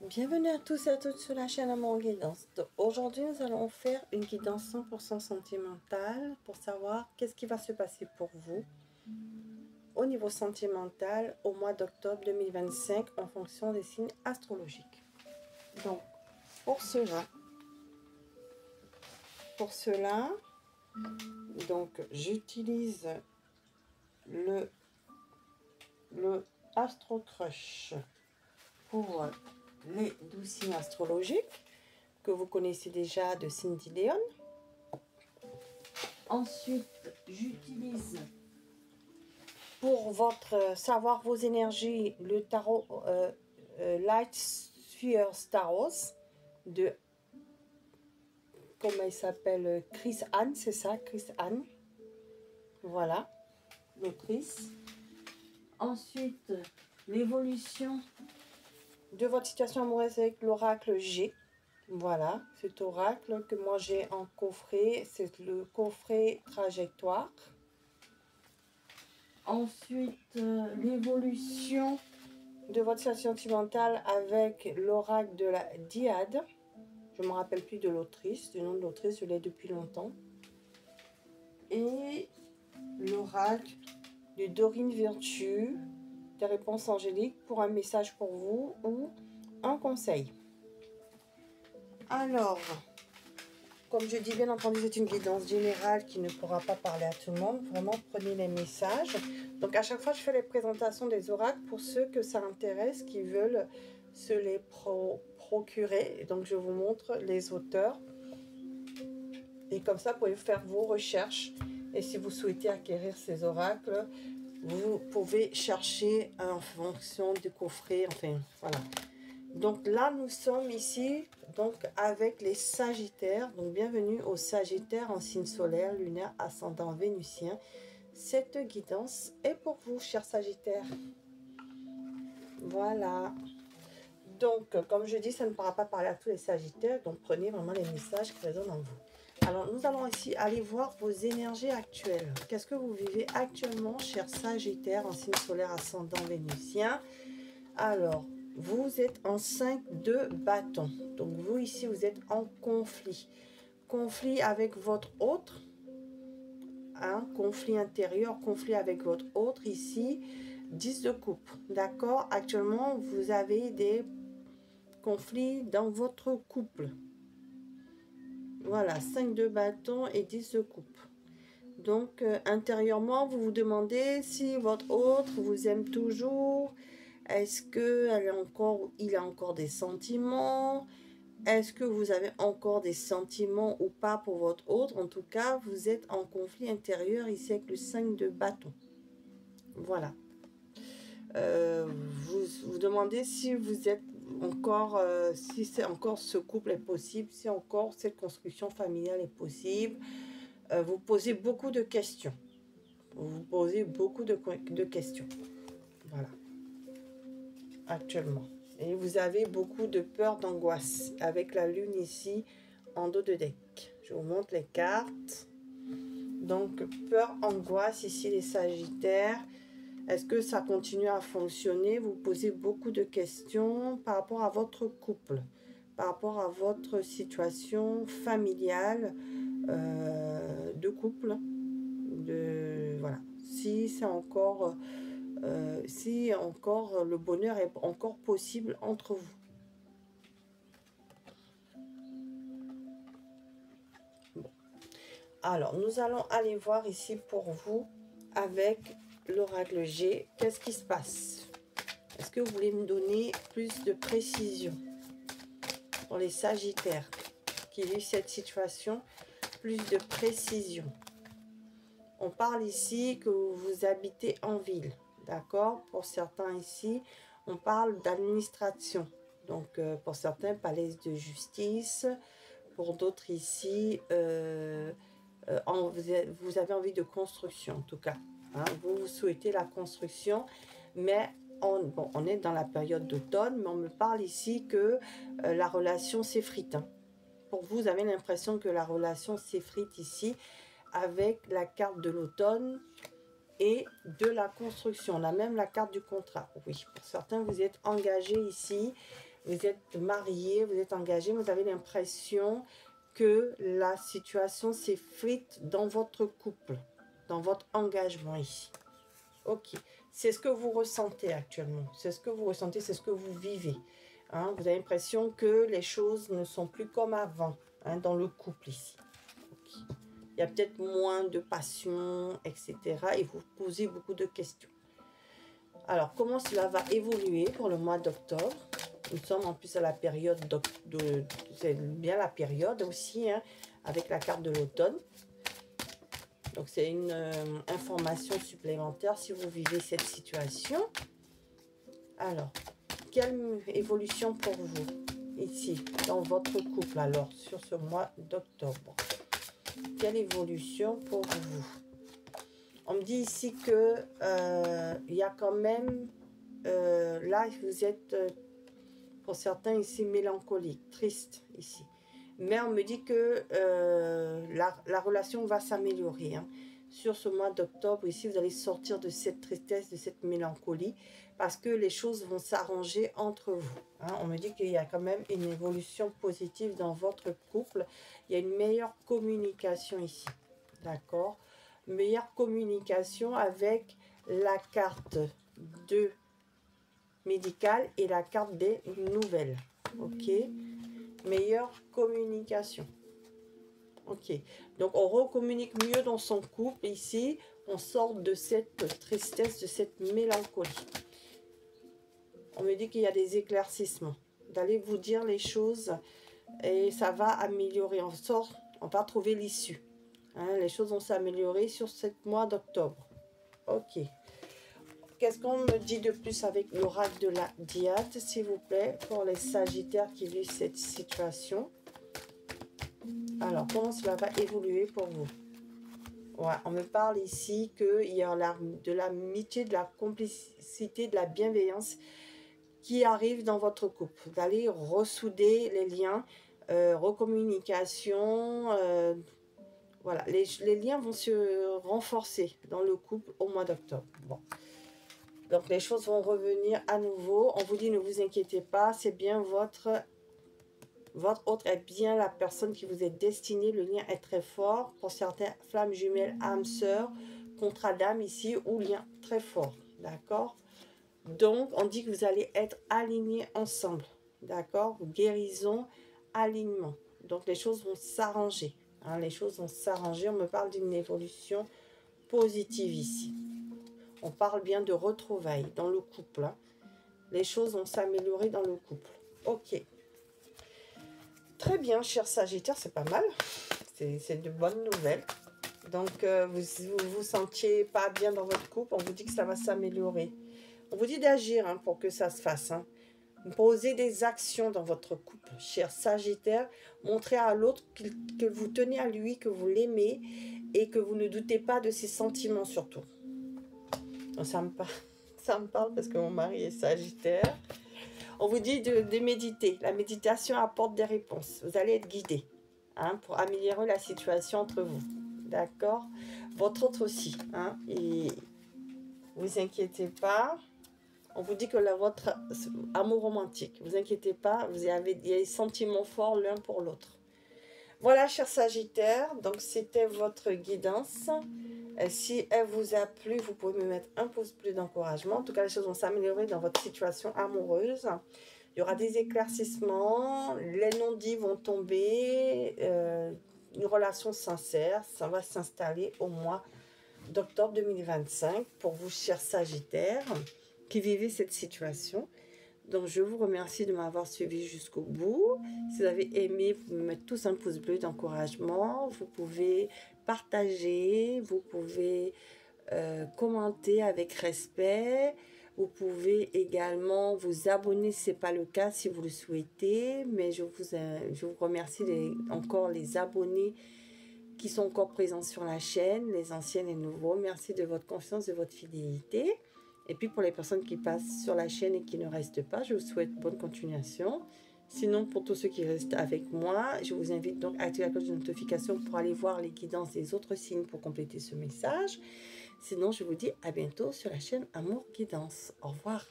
Bienvenue à tous et à toutes sur la chaîne Amour Guidance. Aujourd'hui, nous allons faire une guidance 100% sentimentale pour savoir qu'est-ce qui va se passer pour vous au niveau sentimental au mois d'octobre 2025 en fonction des signes astrologiques. Donc, pour cela, donc j'utilise le Astro Crush pour les 12 signes astrologiques que vous connaissez déjà de Cindy Leon. Ensuite, j'utilise pour savoir vos énergies le tarot Light Sphere Taros de, comment il s'appelle, Chris Anne, c'est ça, Chris Anne. Voilà, l'autrice. Ensuite, l'évolution de votre situation amoureuse avec l'oracle G. Voilà, cet oracle que moi j'ai en coffret, c'est le coffret trajectoire. Ensuite, l'évolution de votre situation sentimentale avec l'oracle de la Diade. Je ne me rappelle plus de l'autrice, du nom de l'autrice, je l'ai depuis longtemps. Et l'oracle de Dorine Virtue, des réponses angéliques pour un message pour vous ou un conseil. Alors, comme je dis, bien entendu, c'est une guidance générale qui ne pourra pas parler à tout le monde. Vraiment, prenez les messages. Donc, à chaque fois, je fais les présentations des oracles pour ceux que ça intéresse, qui veulent se les procurer. Donc, je vous montre les auteurs. Et comme ça, vous pouvez faire vos recherches. Et si vous souhaitez acquérir ces oracles, vous pouvez chercher en fonction du coffret. Enfin, voilà. Donc là, nous sommes ici donc avec les Sagittaires. Donc bienvenue aux Sagittaires en signe solaire, lunaire, ascendant vénusien. Cette guidance est pour vous, chers Sagittaires. Voilà. Donc, comme je dis, ça ne pourra pas parler à tous les Sagittaires. Donc prenez vraiment les messages qui résonnent en vous. Alors, nous allons ici aller voir vos énergies actuelles. Qu'est-ce que vous vivez actuellement, chers Sagittaires en signe solaire, ascendant vénusien? Alors, vous êtes en 5 de bâton. Donc, vous ici, vous êtes en conflit. Conflit avec votre autre. Hein, conflit intérieur, conflit avec votre autre. Ici, 10 de coupe. D'accord? Actuellement, vous avez des conflits dans votre couple. Voilà, 5 de bâton et 10 de coupe. Donc, intérieurement, vous vous demandez si votre autre vous aime toujours. Est-ce qu'il a encore des sentiments? Est-ce que vous avez encore des sentiments ou pas pour votre autre? En tout cas, vous êtes en conflit intérieur ici avec le 5 de bâton. Voilà. Vous vous demandez si vous êtes encore, si c'est encore ce couple est possible, si encore cette construction familiale est possible. Vous posez beaucoup de questions. Vous posez beaucoup de questions. Voilà. Actuellement. Et vous avez beaucoup de peur, d'angoisse avec la lune ici en dos de deck. Je vous montre les cartes. Donc, peur, angoisse ici les Sagittaires. Est-ce que ça continue à fonctionner? Vous posez beaucoup de questions par rapport à votre couple, par rapport à votre situation familiale de couple. Voilà. Si c'est encore... si encore le bonheur est encore possible entre vous. Bon. Alors, nous allons aller voir ici pour vous avec l'oracle G. Qu'est-ce qui se passe? Est-ce que vous voulez me donner plus de précision pour les Sagittaires qui vivent cette situation? Plus de précision. On parle ici que vous habitez en ville. D'accord? Pour certains ici, on parle d'administration. Donc, pour certains, palais de justice. Pour d'autres ici, vous avez envie de construction, en tout cas. Hein? Vous souhaitez la construction, mais on est dans la période d'automne, mais on me parle ici que la relation s'effrite. Hein? Pour vous, vous avez l'impression que la relation s'effrite ici avec la carte de l'automne et de la construction. On a même la carte du contrat. Oui, pour certains, vous êtes engagés ici vous êtes marié, vous êtes engagé, vous avez l'impression que la situation s'effrite dans votre couple, dans votre engagement ici. Ok, c'est ce que vous ressentez actuellement, c'est ce que vous ressentez, c'est ce que vous vivez. Hein, vous avez l'impression que les choses ne sont plus comme avant, hein, dans le couple ici. Okay. Il y a peut-être moins de passion, etc. Et vous posez beaucoup de questions. Alors, comment cela va évoluer pour le mois d'octobre? Nous sommes en plus à la période c'est bien la période aussi, hein, avec la carte de l'automne. Donc, c'est une information supplémentaire si vous vivez cette situation. Alors, quelle évolution pour vous, ici, dans votre couple, alors, sur ce mois d'octobre? Quelle évolution pour vous? On me dit ici que il y a quand même, là, vous êtes, pour certains ici, mélancolique, triste, ici. Mais on me dit que la relation va s'améliorer. Hein. Sur ce mois d'octobre, ici, vous allez sortir de cette tristesse, de cette mélancolie, parce que les choses vont s'arranger entre vous. Hein. On me dit qu'il y a quand même une évolution positive dans votre couple. Il y a une meilleure communication ici. D'accord? Meilleure communication avec la carte de médicale et la carte des nouvelles. Ok? Meilleure communication. Ok, donc on recommunique mieux dans son couple ici, on sort de cette tristesse, de cette mélancolie. On me dit qu'il y a des éclaircissements, d'aller vous dire les choses et ça va améliorer, on va trouver l'issue. Hein, les choses vont s'améliorer sur ce mois d'octobre. Ok. Qu'est-ce qu'on me dit de plus avec l'oracle de la Diade, s'il vous plaît, pour les Sagittaires qui vivent cette situation? Alors, comment cela va évoluer pour vous? Ouais, on me parle ici qu'il y a de l'amitié, de la complicité, de la bienveillance qui arrive dans votre couple. D'aller ressouder les liens, recommunication, voilà. Les liens vont se renforcer dans le couple au mois d'octobre. Bon. Donc, les choses vont revenir à nouveau. On vous dit, ne vous inquiétez pas, c'est bien votre autre est bien la personne qui vous est destinée. Le lien est très fort. Pour certains, flammes jumelles, âme sœur, contrat d'âme ici, ou lien très fort. D'accord? Donc, on dit que vous allez être alignés ensemble. D'accord? Guérison, alignement. Donc, les choses vont s'arranger. Hein, les choses vont s'arranger. On me parle d'une évolution positive ici. On parle bien de retrouvailles dans le couple. Hein. Les choses vont s'améliorer dans le couple. Ok. Très bien, cher Sagittaire, c'est pas mal. C'est de bonnes nouvelles. Donc, vous sentiez pas bien dans votre couple, on vous dit que ça va s'améliorer. On vous dit d'agir hein, pour que ça se fasse. Hein. Posez des actions dans votre couple, cher Sagittaire. Montrez à l'autre que vous tenez à lui, que vous l'aimez et que vous ne doutez pas de ses sentiments surtout. Donc, ça me parle parce que mon mari est Sagittaire. On vous dit de méditer. La méditation apporte des réponses. Vous allez être guidé hein, pour améliorer la situation entre vous. D'accord? Votre autre aussi. Hein, et vous inquiétez pas. On vous dit que votre amour romantique, vous inquiétez pas, il y a des sentiments forts l'un pour l'autre. Voilà, cher Sagittaire. Donc, c'était votre guidance. Si elle vous a plu, vous pouvez me mettre un pouce bleu d'encouragement. En tout cas, les choses vont s'améliorer dans votre situation amoureuse. Il y aura des éclaircissements, les non-dits vont tomber, une relation sincère, ça va s'installer au mois d'octobre 2025 pour vous, chers Sagittaires, qui vivez cette situation. Donc, je vous remercie de m'avoir suivi jusqu'au bout. Si vous avez aimé, vous me mettez tous un pouce bleu d'encouragement. Vous pouvez partager, vous pouvez commenter avec respect. Vous pouvez également vous abonner si ce n'est pas le cas, si vous le souhaitez. Mais je vous remercie encore les abonnés qui sont encore présents sur la chaîne, les anciens et les nouveaux. Merci de votre confiance, de votre fidélité. Et puis pour les personnes qui passent sur la chaîne et qui ne restent pas, je vous souhaite bonne continuation. Sinon, pour tous ceux qui restent avec moi, je vous invite donc à activer la cloche de notification pour aller voir les guidances des autres signes pour compléter ce message. Sinon, je vous dis à bientôt sur la chaîne Amour Guidance. Au revoir.